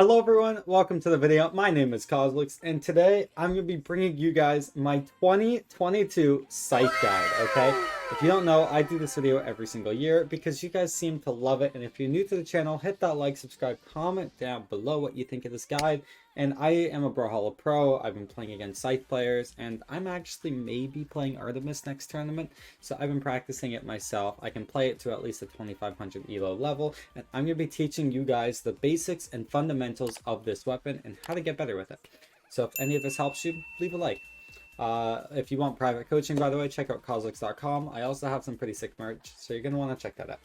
Hello everyone, welcome to the video. My name is Cosolix, and today I'm going to be bringing you guys my 2022 Scythe guide, okay? If you don't know, I do this video every single year because you guys seem to love it, and if you're new to the channel, hit that like, subscribe, comment down below what you think of this guide. And I am a Brawlhalla Pro. I've been playing against Scythe players, and I'm actually maybe playing Artemis next tournament, so I've been practicing it myself. I can play it to at least a 2500 elo level, and I'm going to be teaching you guys the basics and fundamentals of this weapon and how to get better with it. So if any of this helps you, leave a like. If you want private coaching, by the way, check out Cosolix.com. I also have some pretty sick merch, so you're going to want to check that out.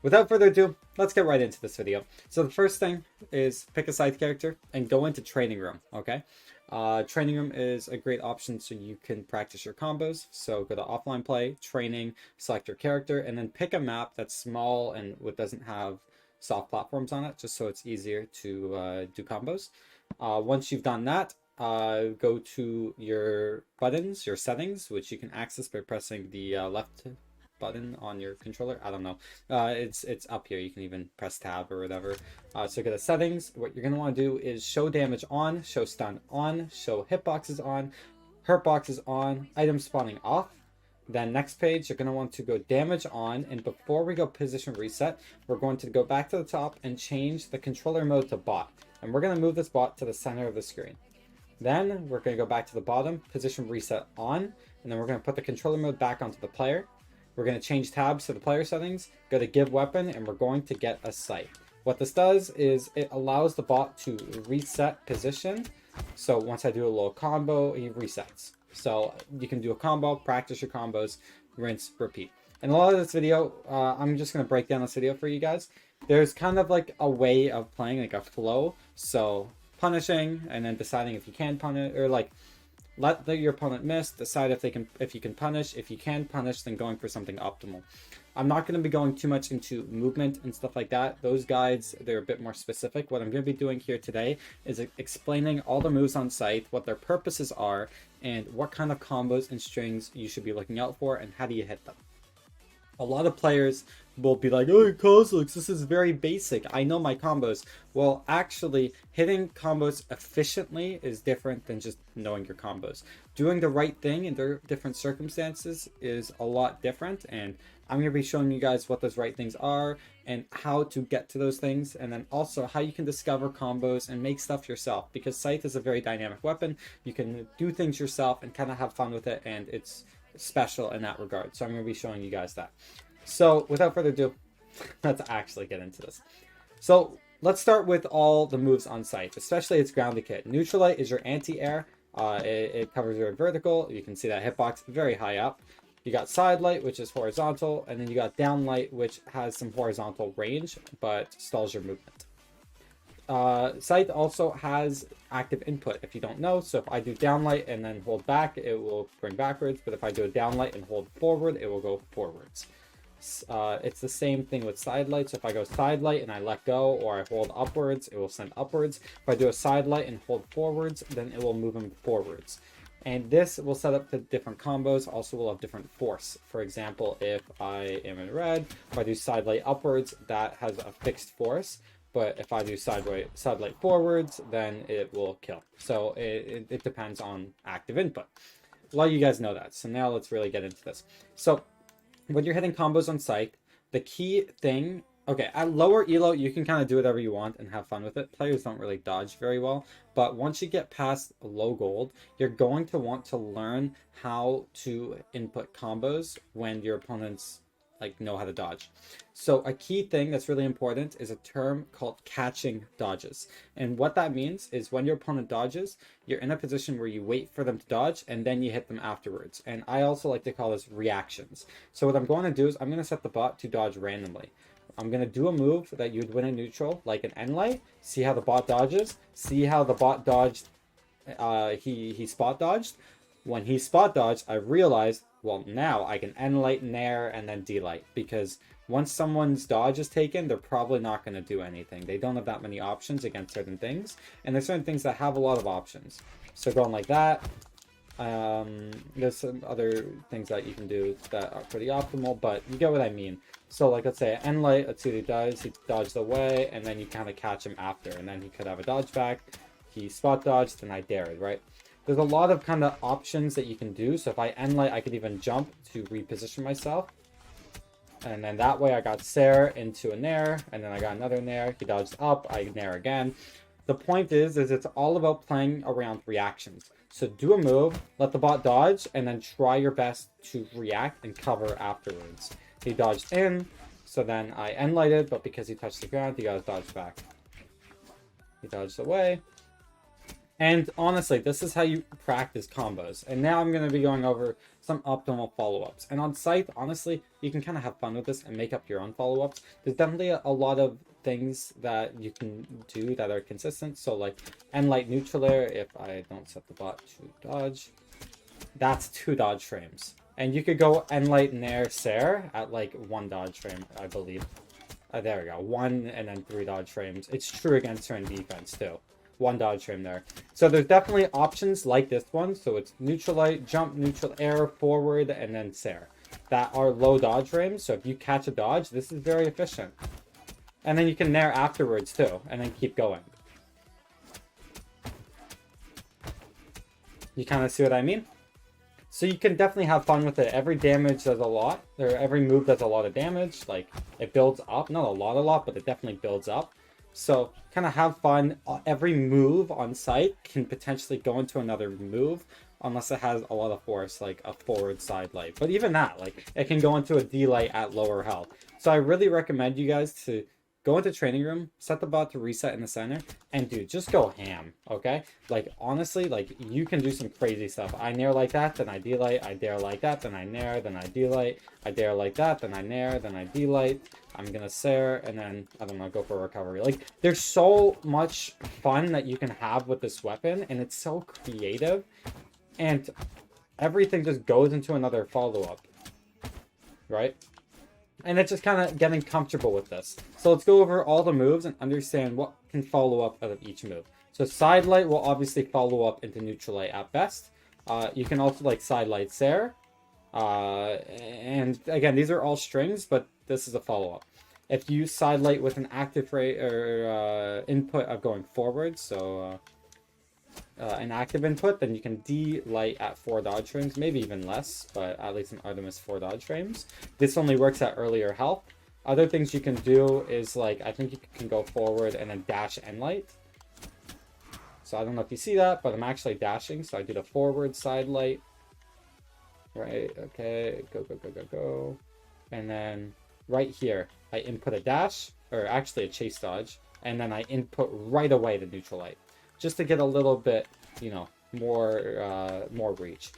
Without further ado, let's get right into this video. So the first thing is pick a Scythe character and go into Training Room, okay? Training Room is a great option so you can practice your combos. So go to Offline Play, Training, select your character, and then pick a map that's small and what doesn't have soft platforms on it, just so it's easier to do combos. Once you've done that, go to your buttons, your settings, which you can access by pressing the left button on your controller. I don't know, it's up here. You can even press tab or whatever. So go to settings. What you're going to want to do is show damage on, show stun on, show hitboxes on, hurt boxes on, item spawning off. Then next page, you're going to want to go damage on, and before we go position reset, we're going to go back to the top and change the controller mode to bot, and we're going to move this bot to the center of the screen. Then we're going to go back to the bottom, position reset on, and then we're going to put the controller mode back onto the player. We're going to change tabs to the player settings, go to give weapon, and we're going to get a Scythe. What this does is it allows the bot to reset position. So once I do a little combo, he resets. So you can do a combo, practice your combos, rinse, repeat. And a lot of this video, I'm just going to break down this video for you guys. There's kind of like a way of playing, like a flow. So punishing, and then deciding if you can punish, or like let your opponent miss, decide if you can punish. If you can punish, then going for something optimal. I'm not going to be going too much into movement and stuff like that. Those guides, they're a bit more specific. What I'm going to be doing here today is explaining all the moves on Scythe, what their purposes are, and what kind of combos and strings you should be looking out for, and how do you hit them. A lot of players will be like, oh, Cosolix, this is very basic. I know my combos. Well, actually, hitting combos efficiently is different than just knowing your combos. Doing the right thing in different circumstances is a lot different, and I'm going to be showing you guys what those right things are and how to get to those things, and then also how you can discover combos and make stuff yourself, because Scythe is a very dynamic weapon. You can do things yourself and kind of have fun with it, and it's special in that regard. So I'm going to be showing you guys that. So without further ado, let's actually get into this. So let's start with all the moves on Scythe, especially its grounded kit. Neutralite is your anti-air. It covers your vertical. You can see that hitbox very high up. You got side light, which is horizontal, and then you got down light, which has some horizontal range but stalls your movement. Scythe also has active input, if you don't know. So if I do downlight and then hold back, it will bring backwards, but if I do a downlight and hold forward, it will go forwards. It's the same thing with side light. So if I go side light and I let go, or I hold upwards, it will send upwards. If I do a side light and hold forwards, then it will move him forwards. And this will set up the different combos. Also will have different force. For example, if I am in red, if I do side light upwards, that has a fixed force. But if I do side light forwards, then it will kill. So it depends on active input. A lot of you guys know that. So now let's really get into this. So when you're hitting combos on Scythe, the key thing, okay, at lower elo, you can kind of do whatever you want and have fun with it. Players don't really dodge very well. But once you get past low gold, you're going to want to learn how to input combos when your opponents know how to dodge. So a key thing that's really important is a term called catching dodges. And what that means is when your opponent dodges, you're in a position where you wait for them to dodge and then you hit them afterwards. And I also like to call this reactions. So what I'm going to do is I'm going to set the bot to dodge randomly. I'm going to do a move that you'd win in neutral, like an end light. See how the bot dodges. See how the bot dodged. He spot dodged. When he spot dodged, I realized, well, now I can end light, nair, and then D-light, because once someone's dodge is taken, they're probably not going to do anything. They don't have that many options against certain things, and there's certain things that have a lot of options. So going like that, There's some other things that you can do that are pretty optimal, but you get what I mean. So like, let's say end light, let's see what he does. He dodged away, and then you kind of catch him after, and then he could have a dodge back. He spot dodged, and I dared, right? There's a lot of kind of options that you can do. So if I end light, I could even jump to reposition myself. And then that way I got Sarah into a nair, and then I got another nair. He dodged up, I nair again. The point is it's all about playing around reactions. So do a move, let the bot dodge, and then try your best to react and cover afterwards. He dodged in, so then I end lighted, but because he touched the ground, he got his dodge back. He dodged away. And honestly, this is how you practice combos. And now I'm going to be going over some optimal follow-ups. And on Scythe, honestly, you can kind of have fun with this and make up your own follow-ups. There's definitely a lot of things that you can do that are consistent. So like end light neutral air, if I don't set the bot to dodge, that's 2 dodge frames. And you could go end light nair Sair at like 1 dodge frame, I believe. There we go, 1 and then 3 dodge frames. It's true against her in defense too. 1 dodge frame there. So there's definitely options like this one. So it's neutral light, jump, neutral air, forward, and then Sair. That are low dodge frames. So if you catch a dodge, this is very efficient. And then you can nair afterwards too, and then keep going. You kind of see what I mean? So you can definitely have fun with it. Every damage does a lot, or every move does a lot of damage. Like, it builds up. Not a lot, but it definitely builds up. So kind of have fun. Every move on Scythe can potentially go into another move unless it has a lot of force, like a forward side light. But even that, like, it can go into a D light at lower health. So I really recommend you guys to go into training room, set the bot to reset in the center, and dude, just go ham, okay? Like, honestly, like, you can do some crazy stuff. I nair like that, then I D-light, I dare like that, then I nair, then I D-light, I dare like that, then I nair, then I D-light, I'm gonna Sair, and then, I don't know, go for recovery. Like, there's so much fun that you can have with this weapon, and it's so creative, and everything just goes into another follow-up, right? And it's just kind of getting comfortable with this. So let's go over all the moves and understand what can follow up out of each move. So side light will obviously follow up into neutral light at best. You can also like side light Sair. And again, these are all strings, but this is a follow-up. If you side light with an active rate or input of going forward, so an active input, then you can D-light at 4 dodge frames, maybe even less, but at least in Artemis 4 dodge frames. This only works at earlier health. Other things you can do is, like, I think you can go forward and then dash end light. So I don't know if you see that, but I'm actually dashing, so I do the forward side light. Right, okay, go. And then right here, I input a dash, or actually a chase dodge, and then I input right away the neutral light. Just to get a little bit, you know, more reach.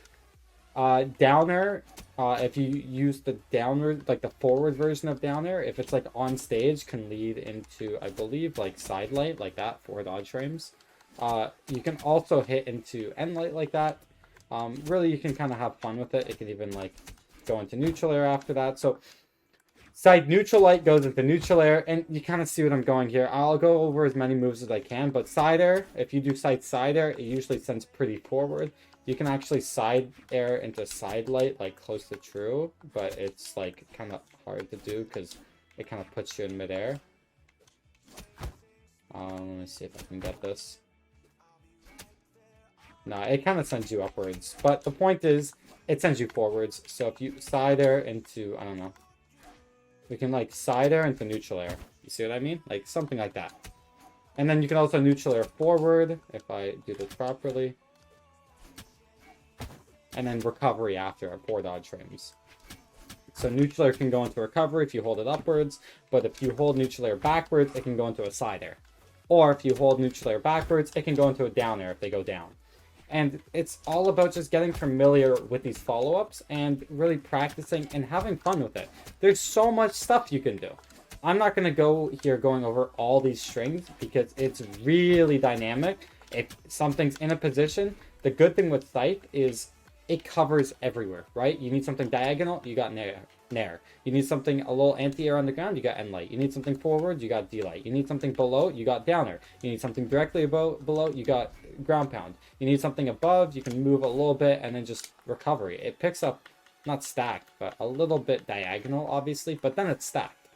Downer, if you use the downward, like the forward version of downer, if it's like on stage, can lead into, I believe, like side light, like that, 4 dodge frames. You can also hit into end light like that. Really, you can kind of have fun with it. It can even like go into neutral air after that. So side neutral light goes into neutral air, and you kind of see what I'm going here. I'll go over as many moves as I can, but side air, if you do side air, it usually sends pretty forward. You can actually side air into side light, like close to true, but it's like kind of hard to do because it kind of puts you in midair. Let me see if I can get this. No, it kind of sends you upwards, but the point is, it sends you forwards. So if you side air into, I don't know, we can like side air into neutral air. You see what I mean? Like something like that. And then you can also neutral air forward if I do this properly. And then recovery after at 4 dodge frames. So neutral air can go into recovery if you hold it upwards, but if you hold neutral air backwards, it can go into a side air. Or if you hold neutral air backwards, it can go into a down air if they go down. And it's all about just getting familiar with these follow-ups and really practicing and having fun with it. There's so much stuff you can do. I'm not going to go here going over all these strings because it's really dynamic. If something's in a position, the good thing with Scythe is it covers everywhere, right? You need something diagonal, you got nair. Nair. You need something a little anti-air on the ground, you got End Light. You need something forward, you got D-Light. You need something below, you got Downer. You need something directly below, you got Ground Pound. You need something above, you can move a little bit, and then just Recovery. It picks up, not stacked, but a little bit diagonal, obviously, but then it's stacked.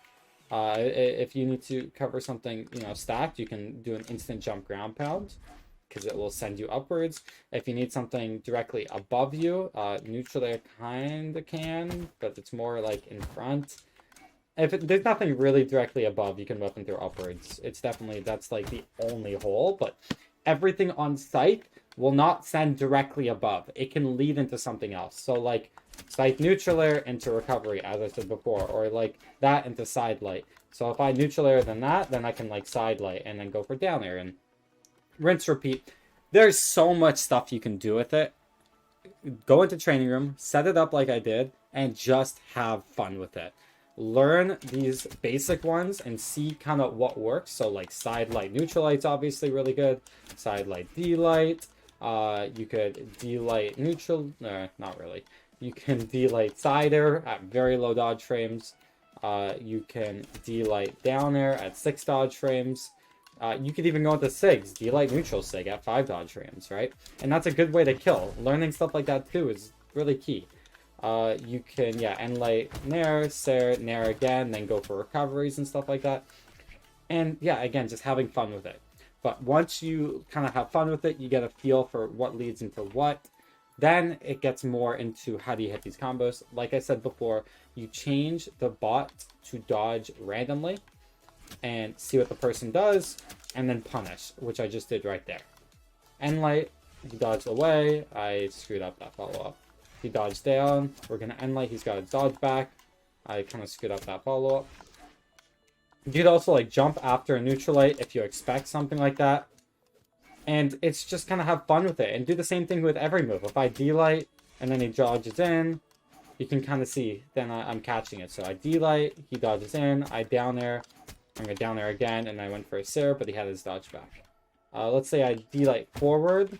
If you need to cover something, you know, stacked, you can do an instant jump Ground Pound, because it will send you upwards. If you need something directly above you, neutral air kind of can, but it's more like in front. There's nothing really directly above, you can weapon throw upwards. It's definitely, that's like the only hole, but everything on Scythe will not send directly above. It can lead into something else. So like Scythe neutral air into recovery, as I said before, or like that into side light. So if I neutral air than that, then I can like side light and then go for down air and rinse, repeat. There's so much stuff you can do with it. Go into training room, set it up like I did, and just have fun with it. Learn these basic ones and see kind of what works. So like side light neutral light's obviously really good. Side light D light. You could D light neutral. Not really. You can D light side air at very low dodge frames. You can D light down air at 6 dodge frames. You could even go into SIGs, D-Light neutral SIG at 5 dodge frames, right? And that's a good way to kill. Learning stuff like that too is really key. You can, yeah, End Light Nair, Sair, Nair again, then go for recoveries and stuff like that. And yeah, again, just having fun with it. But once you kind of have fun with it, you get a feel for what leads into what. Then it gets more into how do you hit these combos. Like I said before, you change the bot to dodge randomly and see what the person does, and then punish, which I just did right there. End Light, he dodged away, I screwed up that follow-up. He dodged down, we're gonna End Light, he's got a dodge back, I kind of screwed up that follow-up. You could also like jump after a neutral light if you expect something like that. And it's just kind of have fun with it, and do the same thing with every move. If I D-Light, and then he dodges in, you can kind of see, then I'm catching it. So I D-Light, he dodges in, I down air, I'm going down there again, and I went for a Sair, but he had his dodge back. Let's say I D-Light forward.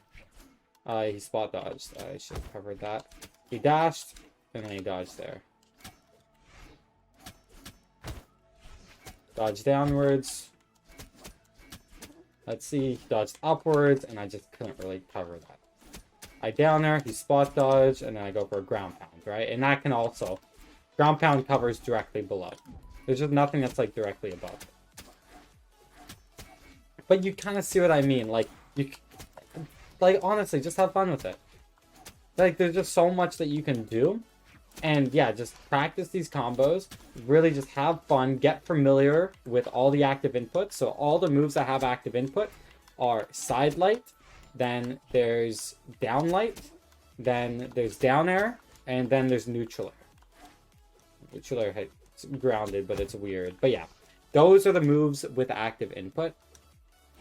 He spot dodged. I should have covered that. He dashed, and then he dodged there. Dodge downwards. Let's see, he dodged upwards, and I just couldn't really cover that. I down there, he spot dodged, and then I go for a ground pound, right? And that can also... Ground pound covers directly below. There's just nothing that's like directly above. But you kind of see what I mean. Like honestly, just have fun with it. Like there's just so much that you can do. And yeah, just practice these combos. Really just have fun. Get familiar with all the active inputs. So all the moves that have active input are side light. Then there's down light. Then there's down air. And then there's neutral air. Neutral air it's grounded, but it's weird. But yeah, those are the moves with active input.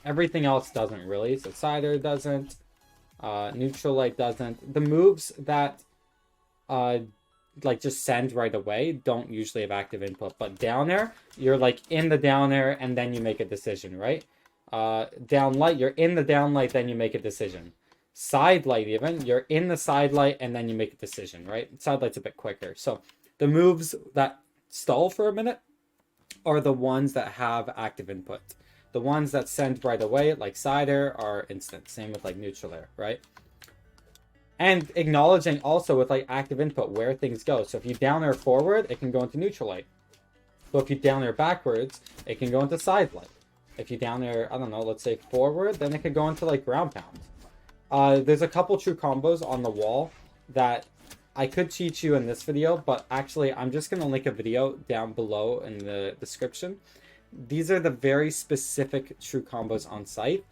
Everything else doesn't really. So side air doesn't. Neutral light doesn't. The moves that like just send right away don't usually have active input. But down air, you're like in the down air and then you make a decision, right? Down light, you're in the down light, then you make a decision. Side light even, you're in the side light and then you make a decision, right? Side light's a bit quicker. So the moves that stall for a minute are the ones that have active input. The ones that send right away, like side air, are instant. Same with like neutral air, right? And acknowledging also with like active input where things go. So if you down air forward, it can go into neutral light. So if you down air backwards, it can go into side light. If you down air, I don't know, let's say forward, then it could go into like ground pound. There's a couple true combos on the wall that I could teach you in this video, but actually I'm just going to link a video down below in the description. These are the very specific true combos on Scythe.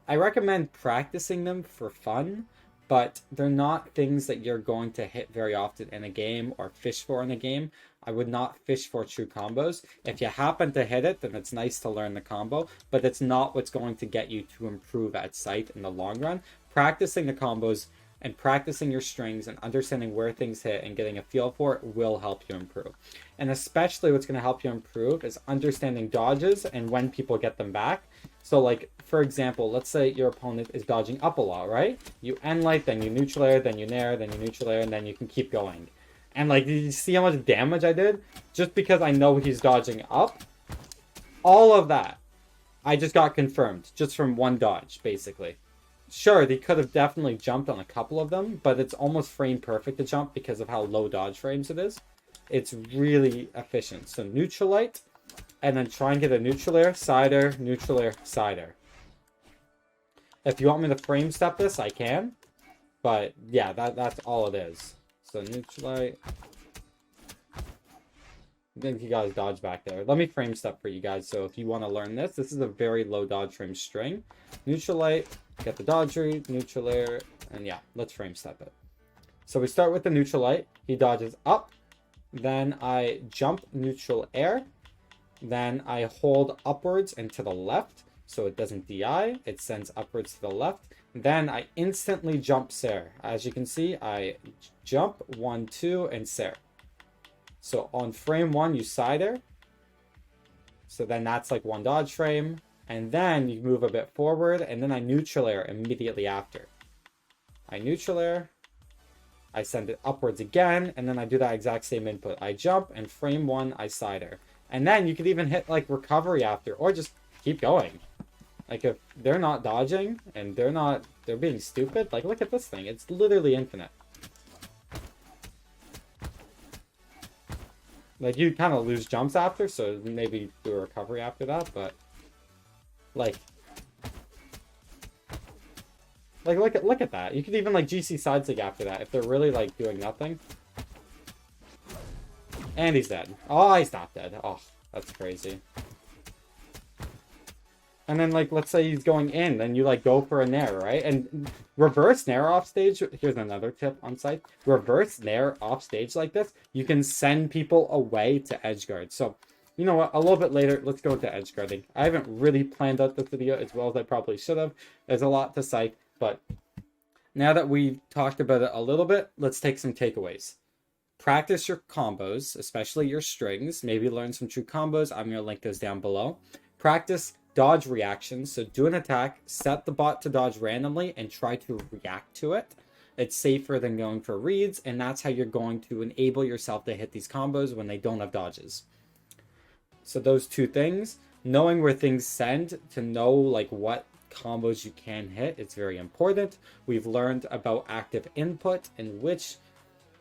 I recommend practicing them for fun, but they're not things that you're going to hit very often in a game or fish for in a game. I would not fish for true combos. If you happen to hit it, then it's nice to learn the combo, but it's not what's going to get you to improve at Scythe in the long run. Practicing the combos and practicing your strings and understanding where things hit and getting a feel for it will help you improve. And especially what's going to help you improve is understanding dodges and when people get them back. So like, for example, let's say your opponent is dodging up a lot, right? You end light, then you neutral air, then you nair, then you neutral air, and then you can keep going. And like, did you see how much damage I did? Just because I know he's dodging up. All of that, I just got confirmed just from one dodge, basically. Sure, they could have definitely jumped on a couple of them, but it's almost frame perfect to jump because of how low dodge frames it is. It's really efficient. So Neutralite, and then try and get a neutral air, side air, neutral air, side air. If you want me to frame step this, I can. But yeah, that's all it is. So Neutralite. I think you guys dodge back there. Let me frame step for you guys. So if you want to learn this, this is a very low dodge frame string. Neutralite, get the dodge read, neutral air, and yeah, let's frame step it. So we start with the Neutralite. He dodges up. Then I jump neutral air. Then I hold upwards and to the left. So it doesn't DI. It sends upwards to the left. Then I instantly jump Sair. As you can see, I jump 1, 2, and Sair. So on frame 1, you side air. So then that's like one dodge frame. And then you move a bit forward. And then I neutral air immediately after. I neutral air. I send it upwards again. And then I do that exact same input. I jump, and frame 1, I side air. And then you could even hit like recovery after. Or just keep going. Like if they're not dodging and they're being stupid. Like look at this thing. It's literally infinite. Like, you kind of lose jumps after, so maybe do a recovery after that, but... Like, look at that. You could even, like, GC sidestick after that, if they're really, like, doing nothing. And he's dead. Oh, he's not dead. Oh, that's crazy. And then, like, let's say he's going in, then you, like, go for a nair, right? And reverse nair off stage, here's another tip on Scythe. Reverse nair off stage like this, you can send people away to edge guard. So, you know what, a little bit later, let's go into edge guarding. I haven't really planned out this video as well as I probably should have. There's a lot to Scythe, but now that we've talked about it a little bit, let's take some takeaways. Practice your combos, especially your strings. Maybe learn some true combos. I'm going to link those down below. Practice dodge reactions. So do an attack, set the bot to dodge randomly, and try to react to it. It's safer than going for reads, and that's how you're going to enable yourself to hit these combos when they don't have dodges. So those two things, knowing where things send to know like what combos you can hit, it's very important. We've learned about active input and which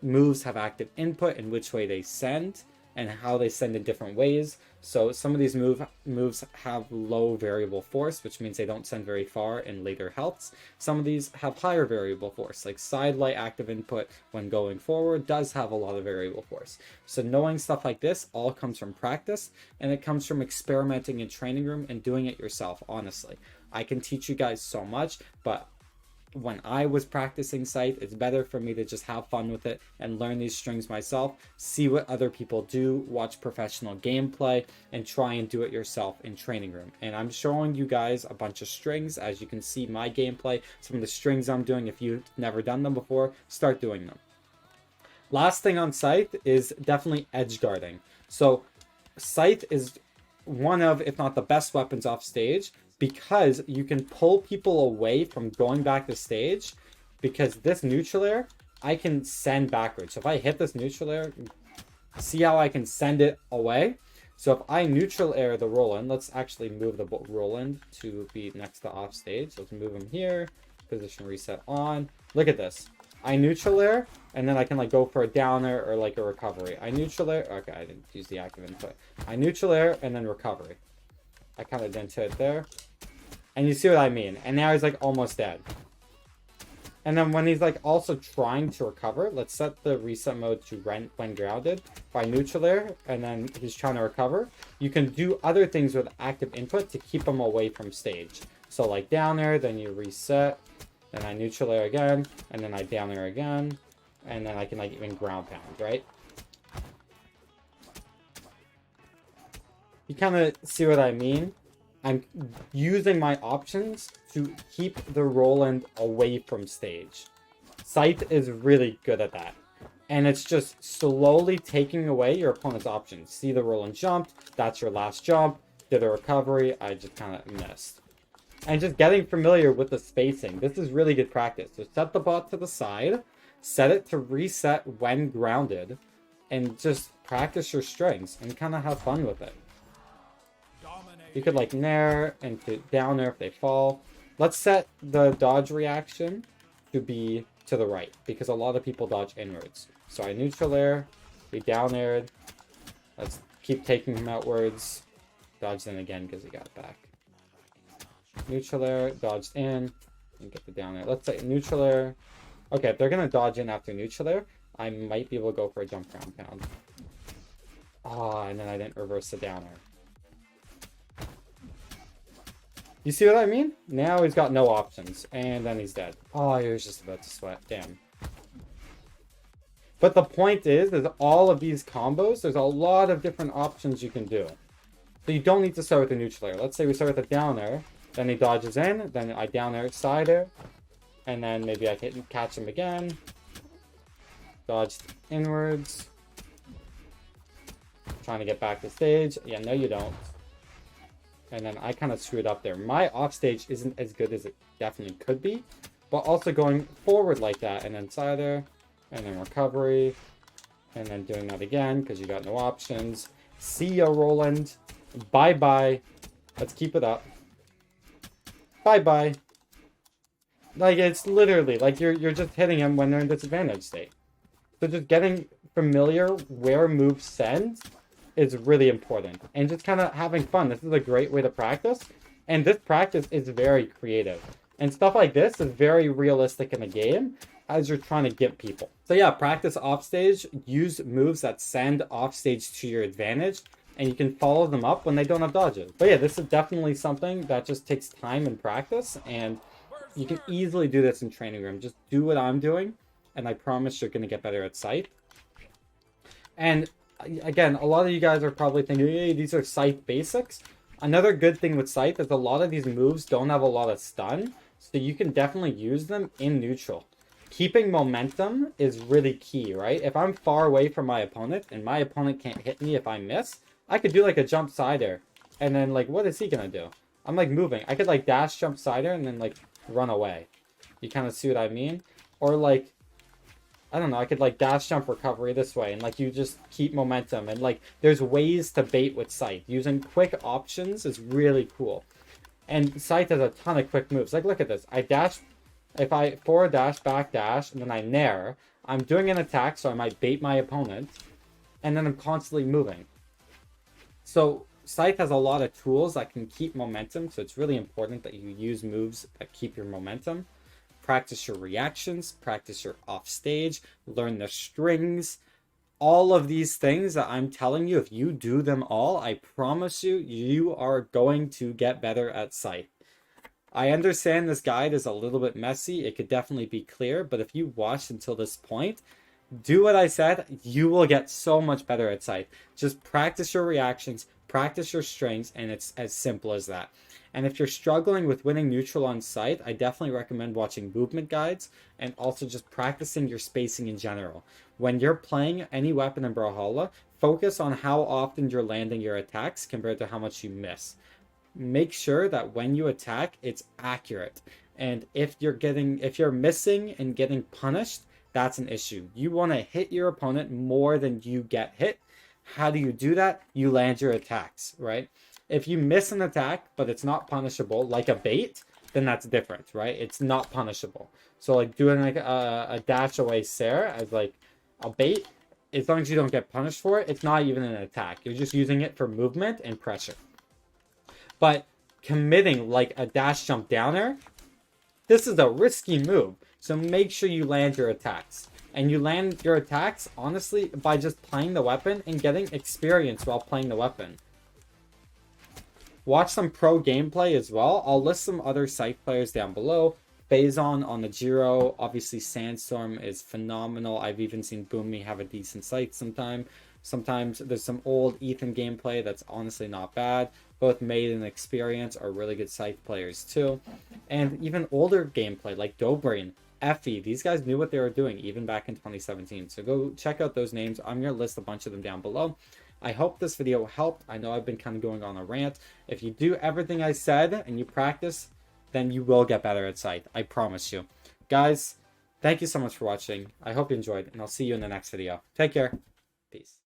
moves have active input and which way they send and how they send in different ways. So some of these moves have low variable force, which means they don't send very far in later healths. Some of these have higher variable force, like side light active input when going forward does have a lot of variable force. So knowing stuff like this all comes from practice, and it comes from experimenting in training room and doing it yourself, honestly. I can teach you guys so much, but when I was practicing Scythe, it's better for me to just have fun with it and learn these strings myself, see what other people do, watch professional gameplay, and try and do it yourself in training room. And I'm showing you guys a bunch of strings. As you can see my gameplay, some of the strings I'm doing. If you've never done them before, start doing them. Last thing on Scythe is definitely edge guarding. So Scythe is one of, if not the best weapons off stage, because you can pull people away from going back to stage, because this neutral air, I can send backwards. So if I hit this neutral air, see how I can send it away? So if I neutral air the Roland, let's actually move the Roland to be next to off stage. Let's move him here, position reset on. Look at this. I neutral air, and then I can like go for a downer or like a recovery. I neutral air, okay, I didn't use the active input. I neutral air and then recovery. I kind of didn't hit there. And you see what I mean. And now he's like almost dead. And then when he's like also trying to recover, let's set the reset mode to when grounded. By neutral air, and then he's trying to recover. You can do other things with active input to keep him away from stage. So like down air, then you reset. Then I neutral air again. And then I down air again. And then I can like even ground pound, right? You kind of see what I mean? I'm using my options to keep the Roland away from stage. Scythe is really good at that. And it's just slowly taking away your opponent's options. See the Roland jumped, that's your last jump. Did a recovery, I just kind of missed. And just getting familiar with the spacing. This is really good practice. So set the bot to the side. set it to reset when grounded, and just practice your strings and kind of have fun with it. You could like nair and down air if they fall. Let's set the dodge reaction to be to the right, because a lot of people dodge inwards. So I neutral air, we down aired. Let's keep taking him outwards. Dodged in again because he got back. Neutral air, dodged in, and get the down air. Let's say neutral air. Okay, if they're going to dodge in after neutral air, I might be able to go for a jump ground pound. Ah, and then I didn't reverse the down air. You see what I mean? Now he's got no options, and then he's dead. Oh, he was just about to sweat. Damn. But the point is all of these combos, there's a lot of different options you can do. So you don't need to start with the neutral air. Let's say we start with a down air, then he dodges in, then I down air side air, and then maybe I can catch him again. Dodged inwards. Trying to get back to stage. Yeah, no you don't. And then I kind of screwed up there. My offstage isn't as good as it definitely could be, but also going forward like that, and then side air, and then recovery, and then doing that again because you got no options. See ya, Roland. Bye-bye. Let's keep it up. Bye-bye. Like, it's literally, like, you're just hitting him when they're in disadvantage state. So just getting familiar where moves send is really important. And just kind of having fun. This is a great way to practice. And this practice is very creative. And stuff like this is very realistic in the game as you're trying to get people. So yeah, practice offstage. Use moves that send offstage to your advantage. And you can follow them up when they don't have dodges. But yeah, this is definitely something that just takes time and practice. And you can easily do this in training room. Just do what I'm doing. And I promise you're going to get better at Scythe. And again, a lot of you guys are probably thinking, hey, these are Scythe basics. Another good thing with Scythe is a lot of these moves don't have a lot of stun. So you can definitely use them in neutral. Keeping momentum is really key, right? If I'm far away from my opponent and my opponent can't hit me if I miss, I could do like a jump side air. And then like, what is he going to do? I'm like moving. I could like dash jump side air and then like run away. You kind of see what I mean? Or like, I don't know, I could like dash jump recovery this way and like you just keep momentum. And like there's ways to bait with Scythe. Using quick options is really cool. And Scythe has a ton of quick moves. Like look at this. I dash, if I forward dash, back dash, and then I nair, I'm doing an attack so I might bait my opponent. And then I'm constantly moving. So Scythe has a lot of tools that can keep momentum. So it's really important that you use moves that keep your momentum. Practice your reactions, practice your offstage, learn the strings. All of these things that I'm telling you, if you do them all, I promise you, you are going to get better at Scythe. I understand this guide is a little bit messy. It could definitely be clear, but if you watched until this point, do what I said, you will get so much better at Scythe. Just practice your reactions, practice your strings, and it's as simple as that. And if you're struggling with winning neutral on Scythe, I definitely recommend watching movement guides and also just practicing your spacing in general. When you're playing any weapon in Brawlhalla, focus on how often you're landing your attacks compared to how much you miss. Make sure that when you attack, it's accurate. And if you're missing and getting punished, that's an issue. You want to hit your opponent more than you get hit. How do you do that? You land your attacks, right? If you miss an attack, but it's not punishable, like a bait, then that's different, right? It's not punishable. So like doing like a dash away Sarah as like a bait, as long as you don't get punished for it, it's not even an attack. You're just using it for movement and pressure. But committing like a dash jump downer, this is a risky move. So make sure you land your attacks. And you land your attacks, honestly, by just playing the weapon and getting experience while playing the weapon. Watch some pro gameplay as well. I'll list some other Scythe players down below. Phazon on the Giro. Obviously, Sandstorm is phenomenal. I've even seen Boomy have a decent Scythe sometime. Sometimes there's some old Ethan gameplay that's honestly not bad. Both Made and Experience are really good Scythe players too. And even older gameplay like Dobrain, Effie, these guys knew what they were doing even back in 2017. So go check out those names. I'm going to list a bunch of them down below. I hope this video helped. I know I've been kind of going on a rant. If you do everything I said and you practice, then you will get better at Scythe. I promise you. Guys, Thank you so much for watching. I hope you enjoyed, and I'll see you in the next video. Take care. Peace.